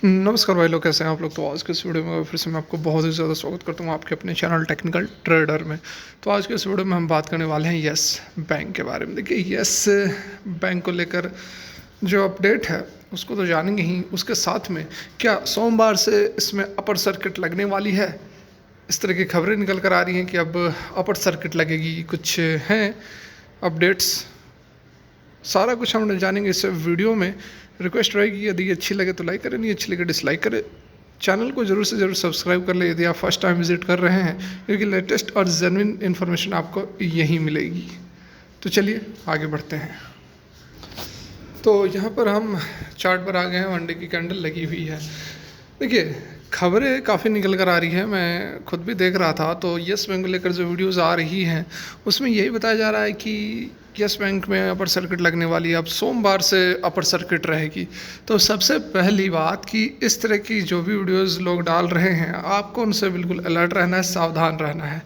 नमस्कार भाई लोग, कैसे हैं आप लोग। तो आज के इस वीडियो में फिर से मैं आपको बहुत ही ज़्यादा स्वागत करता हूँ आपके अपने चैनल टेक्निकल ट्रेडर में। तो आज के इस वीडियो में हम बात करने वाले हैं यस बैंक के बारे में। देखिए, यस बैंक को लेकर जो अपडेट है उसको तो जानेंगे ही, उसके साथ में क्या सोमवार से इसमें अपर सर्किट लगने वाली है, इस तरह की खबरें निकल कर आ रही हैं कि अब अपर सर्किट लगेगी। कुछ हैं अपडेट्स, सारा कुछ हम जानेंगे इस वीडियो में। रिक्वेस्ट रहेगी यदि अच्छी लगे तो लाइक करें, नहीं अच्छी लगे डिसलाइक करें। चैनल को जरूर से जरूर सब्सक्राइब कर ले यदि आप फर्स्ट टाइम विजिट कर रहे हैं, क्योंकि लेटेस्ट और जेन्युइन इन्फॉर्मेशन आपको यहीं मिलेगी। तो चलिए आगे बढ़ते हैं। तो यहाँ पर हम चार्ट पर आ गए हैं, वनडे की कैंडल लगी हुई है। देखिए, खबरें काफ़ी निकल कर आ रही है, मैं खुद भी देख रहा था। तो यस बैंक को लेकर जो वीडियोस आ रही हैं उसमें यही बताया जा रहा है कि यस बैंक में अपर सर्किट लगने वाली है, अब सोमवार से अपर सर्किट रहेगी। तो सबसे पहली बात कि इस तरह की जो भी वीडियोस लोग डाल रहे हैं, आपको उनसे बिल्कुल अलर्ट रहना है, सावधान रहना है।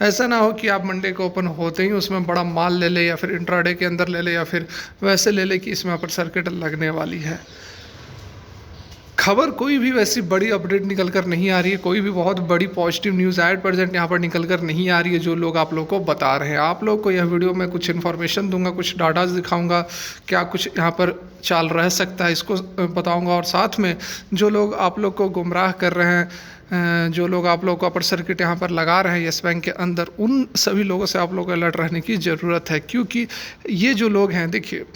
ऐसा ना हो कि आप मंडे को ओपन होते ही उसमें बड़ा माल ले ले, या फिर इंट्राडे के अंदर ले ले, या फिर वैसे ले ले कि इसमें अपर सर्किट लगने वाली है। खबर कोई भी वैसी बड़ी अपडेट निकल कर नहीं आ रही है, कोई भी बहुत बड़ी पॉजिटिव न्यूज़ एट प्रेजेंट यहाँ पर निकल कर नहीं आ रही है जो लोग आप लोग को बता रहे हैं। आप लोग को यह वीडियो में कुछ इन्फॉर्मेशन दूंगा, कुछ डाटाज दिखाऊंगा, क्या कुछ यहाँ पर चाल रह सकता है इसको बताऊंगा। और साथ में जो लोग आप लोग को गुमराह कर रहे हैं, जो लोग आप लोग को अपर सर्किट यहाँ पर लगा रहे हैं यस बैंक के अंदर, उन सभी लोगों से आप लोग को अलर्ट रहने की ज़रूरत है। क्योंकि ये जो लोग हैं, देखिए,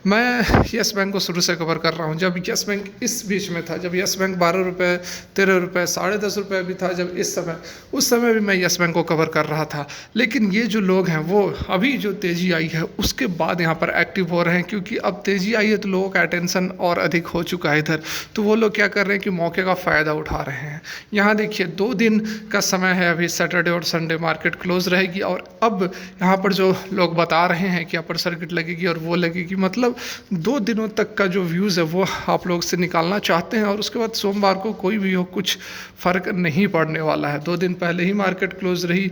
मैं यस बैंक को शुरू से कवर कर रहा हूँ। जब यस बैंक इस बीच में था, जब यस बैंक 12 रुपये, 13 रुपये, 10.5 रुपये भी था, जब इस समय, उस समय भी मैं यस बैंक को कवर कर रहा था। लेकिन ये जो लोग हैं वो अभी जो तेज़ी आई है उसके बाद यहाँ पर एक्टिव हो रहे हैं, क्योंकि अब तेज़ी आई है तो लोगों का अटेंशन और अधिक हो चुका है इधर। तो वो लोग क्या कर रहे हैं कि मौके का फ़ायदा उठा रहे हैं। यहाँ देखिए, 2 दिन का समय है, अभी सैटरडे और संडे मार्केट क्लोज रहेगी। और अब यहाँ पर जो लोग बता रहे हैं कि अपर सर्किट लगेगी और वो लगेगी, मतलब 2 दिनों तक का जो व्यूज़ है वो आप लोग से निकालना चाहते हैं। और उसके बाद सोमवार को कोई भी हो, कुछ फ़र्क नहीं पड़ने वाला है। 2 दिन पहले ही मार्केट क्लोज रही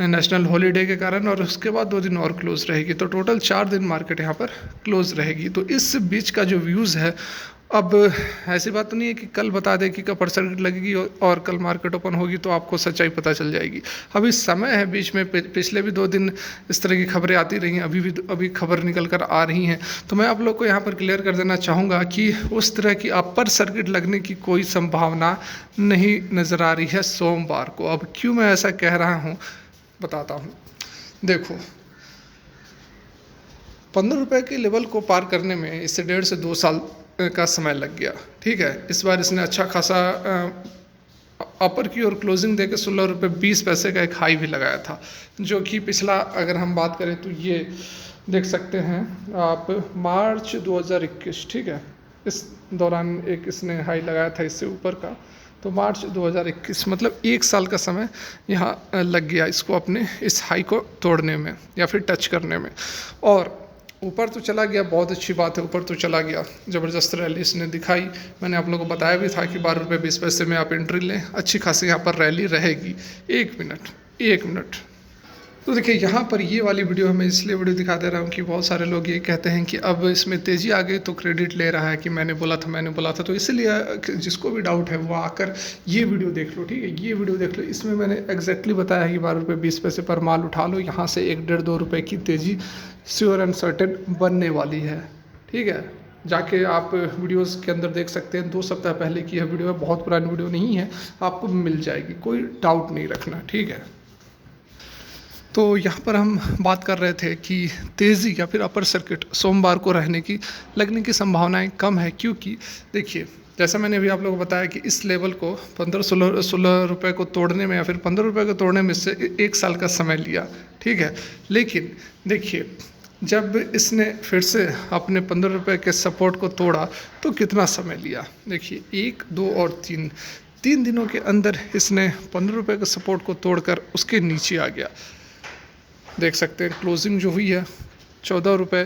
नेशनल हॉलीडे के कारण, और उसके बाद 2 दिन और क्लोज रहेगी। तो टोटल 4 दिन मार्केट यहाँ पर क्लोज रहेगी। तो इस बीच का जो व्यूज़ है, अब ऐसी बात तो नहीं है कि कल बता दें कि अपर सर्किट लगेगी और कल मार्केट ओपन होगी तो आपको सच्चाई पता चल जाएगी। अभी समय है बीच में, पिछले भी 2 दिन इस तरह की खबरें आती रही हैं, अभी खबर निकल कर आ रही हैं। तो मैं आप लोग को यहाँ पर क्लियर कर देना चाहूँगा कि उस तरह की अपर सर्किट लगने की कोई संभावना नहीं नज़र आ रही है सोमवार को। अब क्यों मैं ऐसा कह रहा हूँ बताता हूँ। देखो, 15 रुपये के लेवल को पार करने में इससे 1.5 से 2 साल का समय लग गया। ठीक है, इस बार इसने अच्छा खासा अपर की और क्लोजिंग देकर 16 रुपये 20 पैसे का एक हाई भी लगाया था, जो कि पिछला अगर हम बात करें तो ये देख सकते हैं आप, मार्च 2021, ठीक है, इस दौरान एक इसने हाई लगाया था इससे ऊपर का। तो मार्च 2021, मतलब 1 साल का समय यहाँ लग गया इसको अपने इस हाई को तोड़ने में या फिर टच करने में। और ऊपर तो चला गया, बहुत अच्छी बात है, ऊपर तो चला गया, ज़बरदस्त रैली इसने दिखाई। मैंने आप लोगों को बताया भी था कि 12 रुपये 20 पैसे में आप एंट्री लें, अच्छी खासी यहाँ पर रैली रहेगी। एक मिनट। तो देखिए, यहाँ पर ये वाली वीडियो मैं इसलिए वीडियो दिखा दे रहा हूँ कि बहुत सारे लोग ये कहते हैं कि अब इसमें तेज़ी आ गई तो क्रेडिट ले रहा है कि मैंने बोला था। तो इसलिए जिसको भी डाउट है वो आकर ये वीडियो देख लो, ठीक है, ये वीडियो देख लो। इसमें मैंने एग्जैक्टली बताया है कि 12 रुपये 20 पैसे पर माल उठा लो, यहाँ से 1, 1.5, 2 रुपये की तेज़ी श्योर एंड सर्टेन बनने वाली है। ठीक है, जाके आप वीडियोस के अंदर देख सकते हैं। 2 सप्ताह पहले की यह वीडियो है, बहुत पुरानी वीडियो नहीं है, आपको मिल जाएगी, कोई डाउट नहीं रखना। ठीक है, तो यहाँ पर हम बात कर रहे थे कि तेज़ी या फिर अपर सर्किट सोमवार को लगने की संभावनाएं कम है। क्योंकि देखिए, जैसा मैंने अभी आप लोगों को बताया कि इस लेवल को 15-16 रुपये को तोड़ने में या फिर 15 रुपये को तोड़ने में से 1 साल का समय लिया। ठीक है, लेकिन देखिए, जब इसने फिर से अपने 15 रुपये के सपोर्ट को तोड़ा तो कितना समय लिया। देखिए, 1, 2 और 3 दिनों के अंदर इसने 15 रुपये के सपोर्ट को तोड़कर उसके नीचे आ गया। देख सकते हैं क्लोजिंग जो हुई है 14 रुपये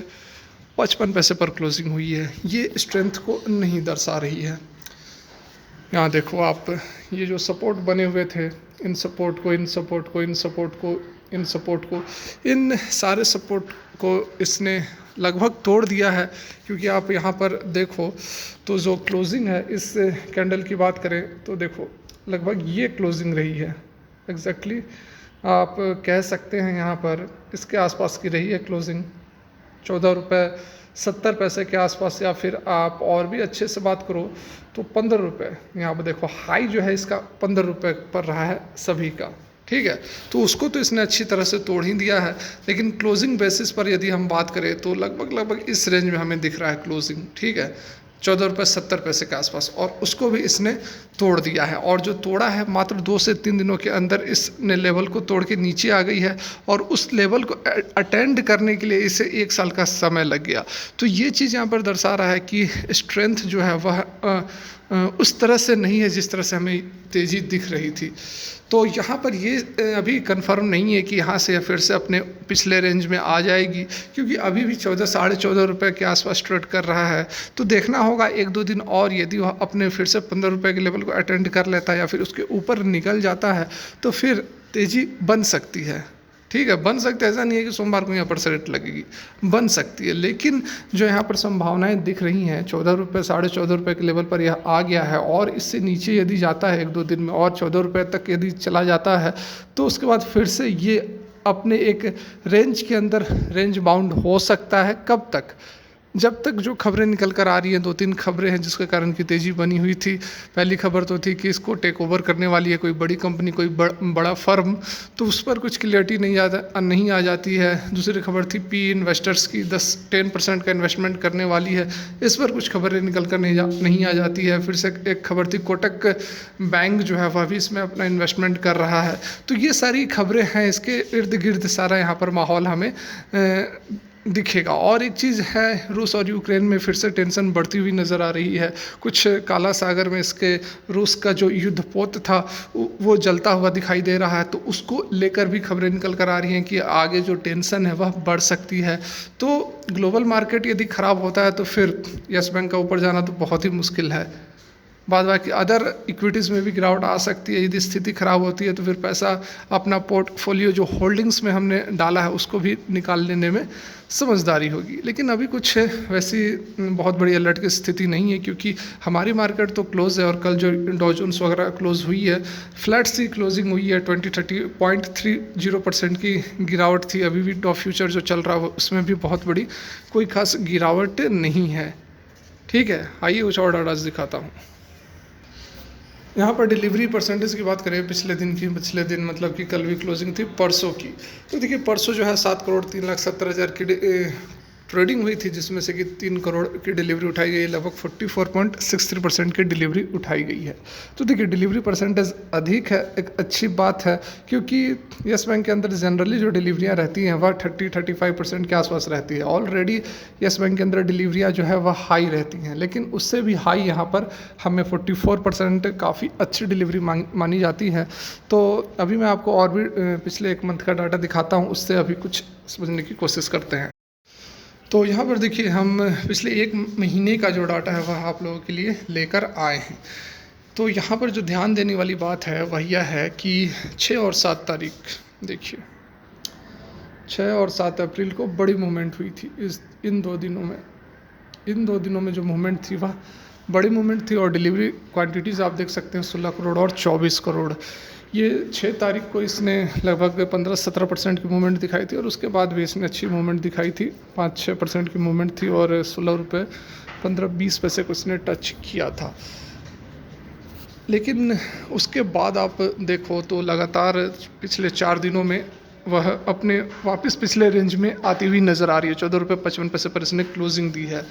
55 पैसे पर क्लोजिंग हुई है। ये स्ट्रेंथ को नहीं दर्शा रही है। यहाँ देखो आप, ये जो सपोर्ट बने हुए थे, इन सारे सपोर्ट को इसने लगभग तोड़ दिया है, क्योंकि आप यहाँ पर देखो तो जो क्लोजिंग है इस कैंडल की बात करें तो देखो लगभग ये क्लोजिंग रही है एग्जैक्टली आप कह सकते हैं यहाँ पर इसके आसपास की रही है क्लोजिंग 14 रुपये 70 पैसे के आसपास, या फिर आप और भी अच्छे से बात करो तो 15 रुपये। यहाँ पर देखो हाई जो है इसका 15 रुपये पर रहा है सभी का, ठीक है। तो उसको तो इसने अच्छी तरह से तोड़ ही दिया है, लेकिन क्लोजिंग बेसिस पर यदि हम बात करें तो लगभग इस रेंज में हमें दिख रहा है क्लोजिंग, ठीक है, 14 रुपये 70 पैसे के आसपास, और उसको भी इसने तोड़ दिया है। और जो तोड़ा है मात्र 2 से 3 दिनों के अंदर इसने लेवल को तोड़ के नीचे आ गई है, और उस लेवल को अटेंड करने के लिए इसे 1 साल का समय लग गया। तो ये चीज़ यहाँ पर दर्शा रहा है कि स्ट्रेंथ जो है वह उस तरह से नहीं है जिस तरह से हमें तेज़ी दिख रही थी। तो यहाँ पर ये अभी कंफर्म नहीं है कि यहाँ से फिर से अपने पिछले रेंज में आ जाएगी, क्योंकि अभी भी 14 साढ़े 14 रुपये के आसपास ट्रेड कर रहा है। तो देखना होगा 1-2 दिन और, यदि वह अपने फिर से 15 रुपये के लेवल को अटेंड कर लेता है या फिर उसके ऊपर निकल जाता है तो फिर तेज़ी बन सकती है, ठीक है, बन सकती है। ऐसा नहीं है कि सोमवार को यहाँ पर से रेट लगेगी, बन सकती है, लेकिन जो यहाँ पर संभावनाएं दिख रही हैं 14 रुपये साढ़े 14 रुपये के लेवल पर यह आ गया है, और इससे नीचे यदि जाता है 1-2 दिन में और 14 रुपये तक यदि चला जाता है तो उसके बाद फिर से ये अपने एक रेंज के अंदर रेंज बाउंड हो सकता है। कब तक? जब तक जो खबरें निकल कर आ रही हैं, 2-3 खबरें हैं जिसके कारण की तेज़ी बनी हुई थी। पहली खबर तो थी कि इसको टेक ओवर करने वाली है कोई बड़ी कंपनी, कोई बड़ा फर्म, तो उस पर कुछ क्लियरिटी नहीं आ जाती है। दूसरी खबर थी पी इन्वेस्टर्स की 10% का इन्वेस्टमेंट करने वाली है, इस पर कुछ खबरें निकल कर नहीं आ जाती है। फिर से एक खबर थी कोटक बैंक जो है वह भी इसमें अपना इन्वेस्टमेंट कर रहा है। तो ये सारी खबरें हैं, इसके इर्द गिर्द सारा यहाँ पर माहौल हमें दिखेगा। और एक चीज़ है, रूस और यूक्रेन में फिर से टेंशन बढ़ती हुई नज़र आ रही है। कुछ काला सागर में इसके रूस का जो युद्धपोत था वो जलता हुआ दिखाई दे रहा है, तो उसको लेकर भी खबरें निकल कर आ रही हैं कि आगे जो टेंशन है वह बढ़ सकती है। तो ग्लोबल मार्केट यदि ख़राब होता है तो फिर यस बैंक का ऊपर जाना तो बहुत ही मुश्किल है। बाद बाकी अदर इक्विटीज़ में भी गिरावट आ सकती है। यदि स्थिति खराब होती है तो फिर पैसा अपना पोर्टफोलियो जो होल्डिंग्स में हमने डाला है उसको भी निकाल लेने में समझदारी होगी। लेकिन अभी कुछ वैसी बहुत बड़ी अलर्ट की स्थिति नहीं है, क्योंकि हमारी मार्केट तो क्लोज़ है, और कल जो डॉ जोन्स वगैरह क्लोज़ हुई है फ्लैट सी क्लोजिंग हुई है। 20-30.30% की गिरावट थी। अभी भी डॉ फ्यूचर जो चल रहा है उसमें भी बहुत बड़ी कोई खास गिरावट नहीं है, ठीक है। आइए कुछ और डाटाज दिखाता हूँ। यहाँ पर डिलीवरी परसेंटेज की बात करें पिछले दिन मतलब कि कल भी क्लोजिंग थी परसों की, तो देखिए परसों जो है 7,03,70,000 की ट्रेडिंग हुई थी, जिसमें से कि 3 करोड़ की डिलीवरी उठाई गई है। लगभग 44.63% की डिलीवरी उठाई गई है। तो देखिए डिलीवरी परसेंटेज अधिक है, एक अच्छी बात है, क्योंकि यस बैंक के अंदर जनरली जो डिलीवरियाँ रहती हैं वह 30-35% के आसपास रहती है। ऑलरेडी यस बैंक के अंदर डिलीवरियाँ जो है वह हाई रहती हैं, लेकिन उससे भी हाई यहाँ पर हमें 44% काफ़ी अच्छी डिलीवरी मानी जाती है। तो अभी मैं आपको और भी पिछले 1 मंथ का डाटा दिखाता हूँ, उससे अभी कुछ समझने की कोशिश करते हैं। तो यहाँ पर देखिए हम पिछले 1 महीने का जो डाटा है वह आप लोगों के लिए लेकर आए हैं। तो यहाँ पर जो ध्यान देने वाली बात है वह यह है कि 6 और 7 तारीख, देखिए 6 और 7 अप्रैल को बड़ी मूवमेंट हुई थी। इन दो दिनों में जो मूवमेंट थी वह बड़ी मूवमेंट थी, और डिलीवरी क्वांटिटीज़ आप देख सकते हैं 16 करोड़ और 24 करोड़। ये 6 तारीख को इसने लगभग 15-17% की मूवमेंट दिखाई थी, और उसके बाद भी इसने अच्छी मूवमेंट दिखाई थी, 5-6% की मूवमेंट थी, और 16 रुपये 15-20 पैसे को इसने टच किया था। लेकिन उसके बाद आप देखो तो लगातार पिछले 4 दिनों में वह अपने वापस पिछले रेंज में आती हुई नज़र आ रही है। 14 रुपये 55 पैसे पर इसने क्लोजिंग दी है।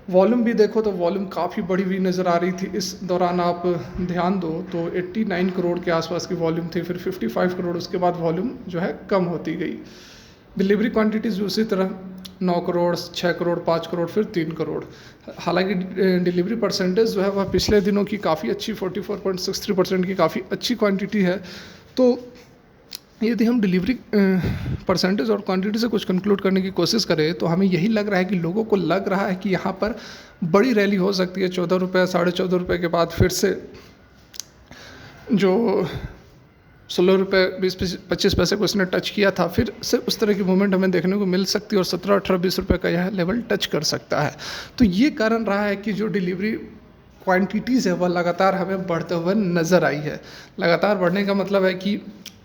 वॉल्यूम भी देखो तो वॉल्यूम काफ़ी बढ़ी हुई नज़र आ रही थी। इस दौरान आप ध्यान दो तो 89 करोड़ के आसपास की वॉल्यूम थी, फिर 55 करोड़, उसके बाद वॉल्यूम जो है कम होती गई। डिलीवरी क्वांटिटीज़ भी उसी तरह 9 करोड़, 6 करोड़, 5 करोड़, फिर 3 करोड़। हालांकि डिलीवरी परसेंटेज जो है वह पिछले दिनों की काफ़ी अच्छी 44.63% की काफ़ी अच्छी क्वांटिटी है। तो यदि हम डिलीवरी परसेंटेज और क्वांटिटी से कुछ कंक्लूड करने की कोशिश करें तो हमें यही लग रहा है कि लोगों को लग रहा है कि यहाँ पर बड़ी रैली हो सकती है। 14 रुपये, 14.5 रुपये के बाद फिर से जो ₹16 20-25 पैसे को इसने टच किया था, फिर से उस तरह की मूवमेंट हमें देखने को मिल सकती है और 17, 18, ₹20 का यह लेवल टच कर सकता है। तो ये कारण रहा है कि जो डिलीवरी क्वांटिटीज़ है वह लगातार हमें बढ़ते हुए नज़र आई है। लगातार बढ़ने का मतलब है कि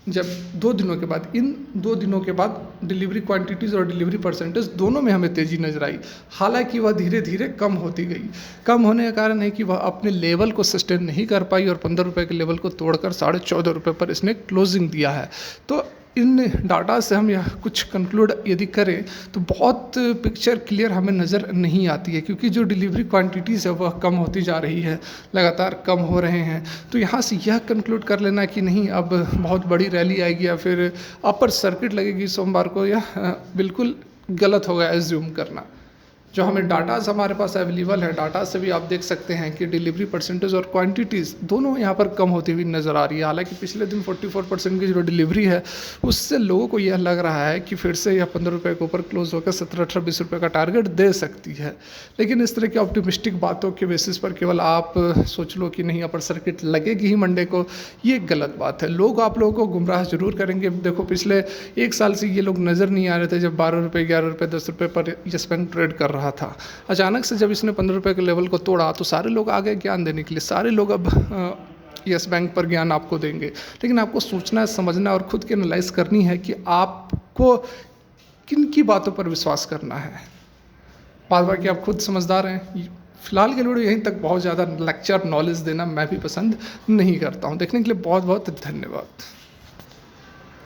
जब 2 दिनों के बाद, इन 2 दिनों के बाद डिलीवरी क्वांटिटीज़ और डिलीवरी परसेंटेज दोनों में हमें तेज़ी नज़र आई। हालाँकि वह धीरे-धीरे कम होती गई। कम होने का कारण है कि वह अपने लेवल को सस्टेन नहीं कर पाई और ₹15 के लेवल को तोड़कर ₹14.5 पर इसने क्लोजिंग दिया है। तो इन डाटा से हम यह कुछ कंक्लूड यदि करें तो बहुत पिक्चर क्लियर हमें नज़र नहीं आती है, क्योंकि जो डिलीवरी क्वांटिटीज़ है वह कम होती जा रही है, लगातार कम हो रहे हैं। तो यहाँ से यह कंक्लूड कर लेना कि नहीं अब बहुत बड़ी रैली आएगी या फिर अपर सर्किट लगेगी सोमवार को, यह बिल्कुल गलत होगा एज्यूम करना। जो हमें डाटाज़ हमारे पास अवेलेबल है, डाटा से भी आप देख सकते हैं कि डिलीवरी परसेंटेज और क्वांटिटीज़ दोनों यहाँ पर कम होती हुई नज़र आ रही है। हालांकि पिछले दिन 44% की जो डिलीवरी है उससे लोगों को यह लग रहा है कि फिर से यह ₹15 के ऊपर क्लोज होकर 17, 18, ₹20 का टारगेट दे सकती है। लेकिन इस तरह की ऑप्टिमिस्टिक बातों के बेसिस पर केवल आप सोच लो कि नहीं अपर सर्किट लगेगी ही मंडे को, ये गलत बात है। लोग आप लोगों को गुमराह जरूर करेंगे। देखो पिछले 1 साल से ये लोग नज़र नहीं आ रहे थे जब ₹12, ₹11, ₹10 पर येस बैंक ट्रेड कर रहा था। अचानक से जब इसने ₹15 के लेवल को तोड़ा तो सारे लोग आ गए ज्ञान देने के लिए। सारे लोग अब येस बैंक पर ज्ञान आपको देंगे, लेकिन आपको सोचना है, समझना और खुद की एनालाइज करनी है कि आपको किन की बातों पर विश्वास करना है। बात बाकी आप खुद समझदार हैं। फिलहाल के वीडियो यहीं तक। बहुत ज़्यादा लेक्चर नॉलेज देना मैं भी पसंद नहीं करता हूँ। देखने के लिए बहुत बहुत धन्यवाद।